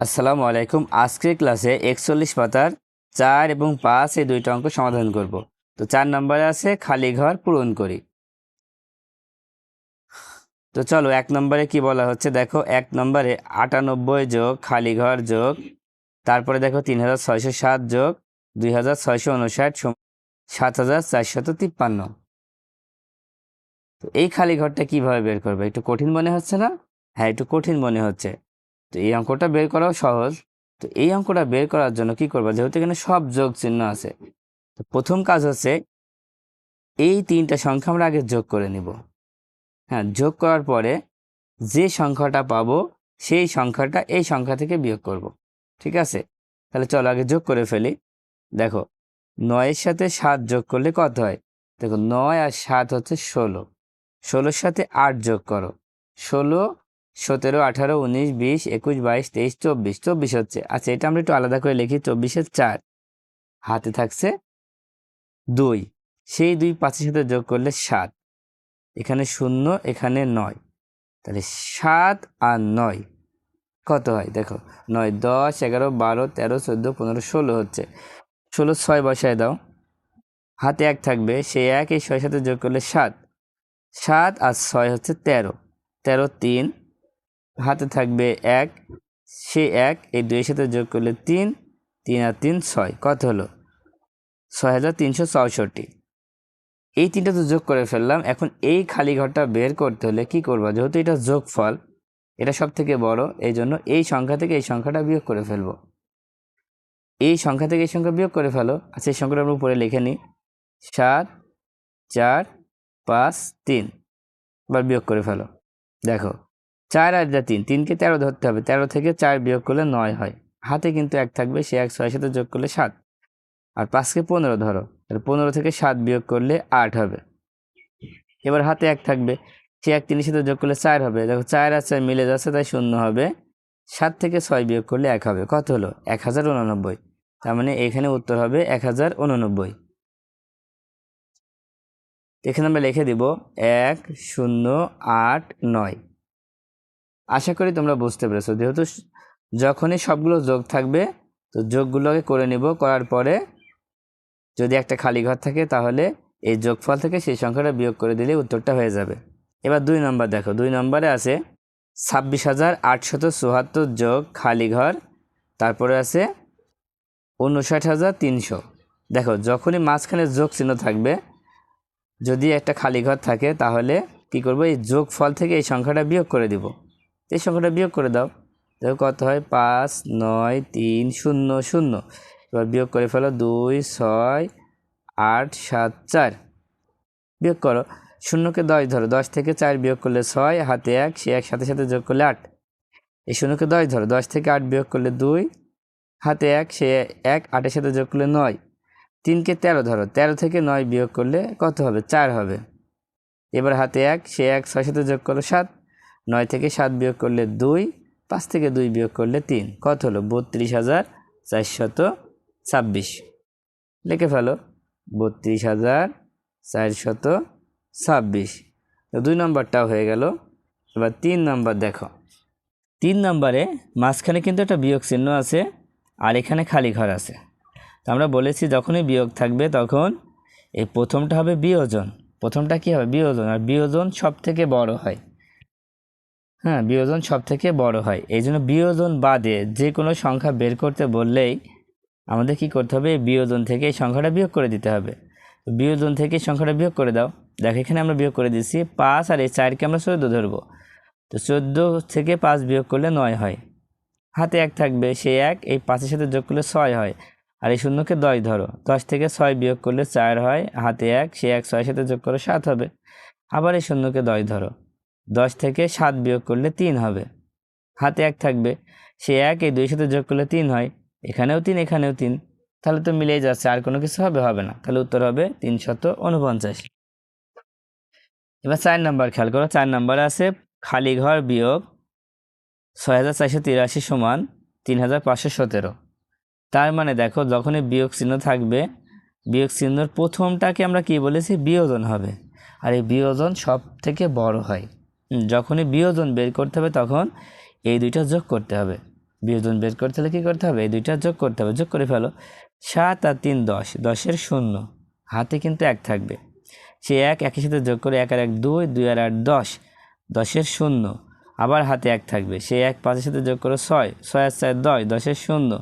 আসসালামু আলাইকুম। আজকের ক্লাসে 41 পাতার 4 এবং 5 এই দুইটা অঙ্ক সমাধান করব। তো 4 নম্বরে আছে খালি ঘর পূরণ করি। তো চলো 1 নম্বরে কি বলা হচ্ছে দেখো। 1 নম্বরে 98 যোগ খালি ঘর যোগ তারপরে দেখো 3607 যোগ 2659 7453। তো এই খালি ঘরটা কিভাবে বের করবে? একটু কঠিন মনে হচ্ছে না? হ্যাঁ, একটু কঠিন মনে হচ্ছে। তো এই অঙ্কটা বের করাও সহজ। তো এই অঙ্কটা বের করার জন্য কি করবা, যেহেতু এখানে সব যোগ চিহ্ন আছে, তো প্রথম কাজ হচ্ছে এই তিনটা সংখ্যা আমরা আগে যোগ করে নিব। হ্যাঁ, যোগ করার পরে যে সংখ্যাটা পাবো সেই সংখ্যাটা এই সংখ্যা থেকে বিয়োগ করব। ঠিক আছে, তাহলে চলো আগে যোগ করে ফেলি। দেখো 9-এর সাথে 7 যোগ করলে কত হয়? দেখো 9 আর 7 হচ্ছে 16। 16-এর সাথে 8 যোগ করো, 16, 17, 18, 19, 20, 21, 22, 23, 24, 24 হচ্ছে। আচ্ছা, এটা আমরা একটু আলাদা করে লিখি। 24-এর 4 হাতে থাকছে 2, সেই 2 5-এর সাথে যোগ করলে 7, এখানে 0, এখানে 9, তাহলে 7 আর 9 কত হয়? দেখো 9, 10, 11, 12, 13, 14, 15, 16 হচ্ছে। 16 6 বসায় দাও, হাতে 1 থাকবে, সেই 1 এই 6-এর সাথে যোগ করলে 7, 7 আর 6 হচ্ছে 13, 13 3, হাতে থাকবে 1, সেই 1 এই 2-এর সাথে যোগ করলে 3, 3 আর 3 6, কত হলো? 6364। এই তিনটা তো যোগ করে ফেললাম। এখন এই খালি ঘরটা বের করতে হলে কি করবো? যেহেতু এটা যোগফল, এটা সব থেকে বড়, এই জন্য এই সংখ্যা থেকে এই সংখ্যাটা বিয়োগ করে ফেলবো। এই সংখ্যা থেকে এই সংখ্যা বিয়োগ করে ফেলো। আচ্ছা, এই সংখ্যাটা আমরা উপরে লিখে নিই, 7 4 5 3। এবার বিয়োগ করে ফেলো। দেখো 4 আর 3, 3কে 13 ধরতে হবে, 13 থেকে 4 বিয়োগ করলে 9 হয়। হাতে কিন্তু 1 থাকবে, সে 1 6-এর সাথে যোগ করলে 7, আর 5কে 15 ধরো, তাহলে 15 থেকে 7 বিয়োগ করলে 8 হবে। এবার হাতে 1 থাকবে, সে 1 3-এর সাথে যোগ করলে 4 হবে। দেখো 4 আর 4 মিলে যাচ্ছে, তাই 0 হবে। 7 থেকে 6 বিয়োগ করলে 1 হবে। কত হলো? 1089। তার মানে এখানে উত্তর হবে 1089। এখানে আমরা লিখে দিব 1089। আশা করি তোমরা বুঝতে পেরেছো। যেহেতু যখনই সবগুলো যোগ থাকবে, তো যোগগুলোকে করে নিব, করার পরে যদি একটা খালি ঘর থাকে তাহলে এই যোগফল থেকে সেই সংখ্যাটা বিয়োগ করে দিলে উত্তরটা হয়ে যাবে। এবার 2 নম্বর দেখো। 2 নম্বরে আছে 26,874 যোগ খালি ঘর, তারপরে আছে 59,300। দেখো যখনই মাঝখানে যোগ চিহ্ন থাকবে, যদি একটা খালি ঘর থাকে, তাহলে কি করব? এই যোগফল থেকে এই সংখ্যাটা বিয়োগ করে দিব। এই সংখ্যাটা বিয়োগ করে দাও। দেখো কত হয়? 5 9 3 0 0। এবার বিয়োগ করে ফেলো, 2 6 8 7 4। বিয়োগ করো, 0কে 10 ধরো, 10 থেকে 4 বিয়োগ করলে 6, হাতে 1, সে 1 সাথে সাথে যোগ করলে 8। এই 0কে 10 ধরো, 10 থেকে 8 বিয়োগ করলে 2, হাতে 1, সে 1 8-এর সাথে যোগ করলে 9। 3কে 13 ধরো, 13 থেকে 9 বিয়োগ করলে কত হবে? 4 হবে। এবার হাতে 1, সে 1 6-এর সাথে যোগ করলো 7, 9 থেকে 7 বিয়োগ করলে 2, 5 থেকে 2 বিয়োগ করলে 3, কত হলো? 32,426। লিখে ফেলো, 32,426। তো 2 নম্বরটাও হয়ে গেল। এবার 3 নম্বর দেখো। 3 নম্বরে মাঝখানে কিন্তু একটা বিয়োগ চিহ্ন আছে, আর এখানে খালি ঘর আছে। তো আমরা বলেছি যখনই বিয়োগ থাকবে তখন এই প্রথমটা হবে বিয়োজন। প্রথমটা কি হবে? বিয়োজন। আর বিয়োজন সব থেকে বড় হয়। হ্যাঁ, বিয়োজন সব থেকে বড় হয়। এই জন্য বিয়োজন বাদে যে কোনো সংখ্যা বের করতে বললেই আমাদের কি করতে হবে? বিয়োজন থেকে এই সংখ্যাটা বিয়োগ করে দিতে হবে। বিয়োজন থেকে সংখ্যাটা বিয়োগ করে দাও। দেখো এখানে আমরা বিয়োগ করে দিচ্ছি 5, আর এই 4কে আমরা 14 ধরবো। তো 14 থেকে 5 বিয়োগ করলে 9 হয়। হাতে 1 থাকবে, সেই 1 এই 5-এর সাথে যোগ করলে 6 হয়। আর এই 0কে 10 ধরো, 10 থেকে 6 বিয়োগ করলে 4 হয়। হাতে 1, সেই 1 6-এর সাথে যোগ করলে 7 হবে। আবার এই 0কে 10 ধরো, 10 থেকে 7 বিয়োগ করলে 3 হবে। হাতে 1 থাকবে, সেই 1 এই 2-এর সাথে যোগ করলে 3 হয়। এখানেও 3, এখানেও 3, তাহলে তো মিলেই যাচ্ছে, আর কোনো কিছু হবে না। তাহলে উত্তর হবে 349। এবার 4 নম্বর খেয়াল করো। 4 নম্বরে আছে খালি ঘর বিয়োগ 6,483 সমান 3,517। তার মানে দেখো যখনই বিয়োগ চিহ্ন থাকবে, বিয়োগ চিহ্নর প্রথমটাকে আমরা কি বলেছি? বিয়োজন হবে। আর এই বিয়োজন সব থেকে বড় হয়। যখনই বিয়োজন বের করতে হবে তখন এই দুইটা যোগ করতে হবে। বিয়োজন বের করতে হলে কী করতে হবে, এই দুইটা যোগ করতে হবে। যোগ করে ফেলো, 7 আর 3 10, 10-এর 0, হাতে কিন্তু 1 থাকবে, সেই 1 একের সাথে যোগ করে 1 আর 1 2, 2 আর 8 10, 10-এর 0, আবার হাতে 1 থাকবে, সেই 1 5-এর সাথে যোগ করে 6, 6 আর 4 10, 10-এর 0,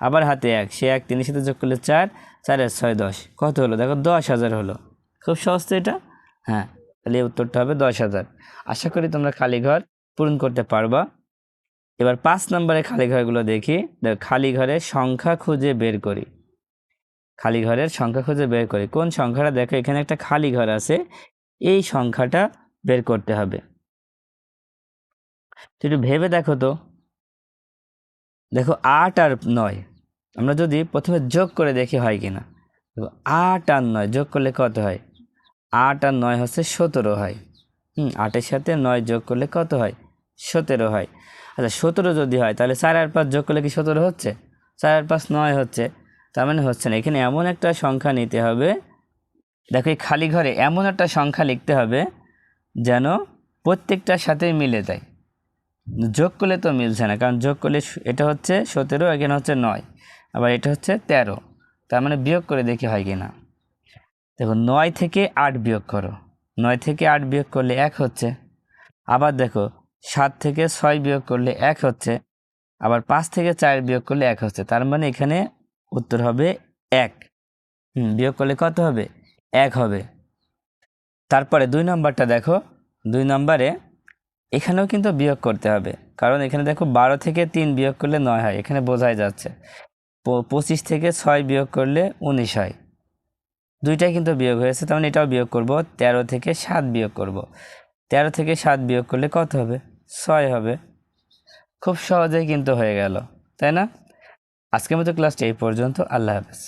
আবার হাতে 1, সেই 1 3-এর সাথে যোগ করলে 4, 4 আর 6 10, কত হলো দেখো 10,000 হলো। খুব সহজ তো এটা। হ্যাঁ, তাহলে এই উত্তরটা হবে 10,000। আশা করি তোমরা খালি ঘর পূরণ করতে পারবা। এবার 5 নম্বরে খালি ঘরগুলো দেখি। দেখো, খালি ঘরের সংখ্যা খুঁজে বের করি। খালি ঘরের সংখ্যা খুঁজে বের করি, কোন সংখ্যাটা, দেখো এখানে একটা খালি ঘর আছে, এই সংখ্যাটা বের করতে হবে। তো একটু ভেবে দেখো তো, দেখো 8 আর 9, আমরা যদি প্রথমে যোগ করে দেখি হয় কিনা। দেখো 8 আর 9 যোগ করলে কত হয়, 8 আর 9 হচ্ছে 17 হয়। 8-এর সাথে 9 যোগ করলে কত হয়, 17 হয়। আচ্ছা 17 যদি হয় তাহলে 4 আর 5 যোগ করলে কি 17 হচ্ছে, 4 আর 5 9 হচ্ছে, তার মানে হচ্ছে না। এখানে এমন একটা সংখ্যা নিতে হবে, দেখো এই খালি ঘরে এমন একটা সংখ্যা লিখতে হবে যেন প্রত্যেকটার সাথেই মিলে যায়। যোগ করলে তো মিলছে না, কারণ যোগ করলে এটা হচ্ছে 17, এখানে হচ্ছে 9, আবার এটা হচ্ছে 13, তার মানে বিয়োগ করে দেখি হয় কি না। দেখো 9 থেকে 8 বিয়োগ করো, 9 থেকে 8 বিয়োগ করলে 1 হচ্ছে। আবার দেখো 7 থেকে 6 বিয়োগ করলে 1 হচ্ছে, আবার 5 থেকে 4 বিয়োগ করলে 1 হচ্ছে, তার মানে এখানে উত্তর হবে 1। বিয়োগ করলে কত হবে, 1 হবে। তারপরে 2 নম্বরটা দেখো, 2 নম্বরে এখানেও কিন্তু বিয়োগ করতে হবে, কারণ এখানে দেখো 12 থেকে 3 বিয়োগ করলে 9 হয়, এখানে বোঝাই যাচ্ছে। 25 থেকে 6 বিয়োগ করলে 19 হয়, দুইটাই কিন্তু বিয়োগ হয়েছে, তার মানে এটাও বিয়োগ করব। 13 থেকে 7 বিয়োগ করব, 13 থেকে 7 বিয়োগ করলে কত হবে, 6 হবে। খুব সহজেই কিন্তু হয়ে গেল, তাই না? আজকের মতো ক্লাসটা এই পর্যন্ত। আল্লাহ হাফেজ।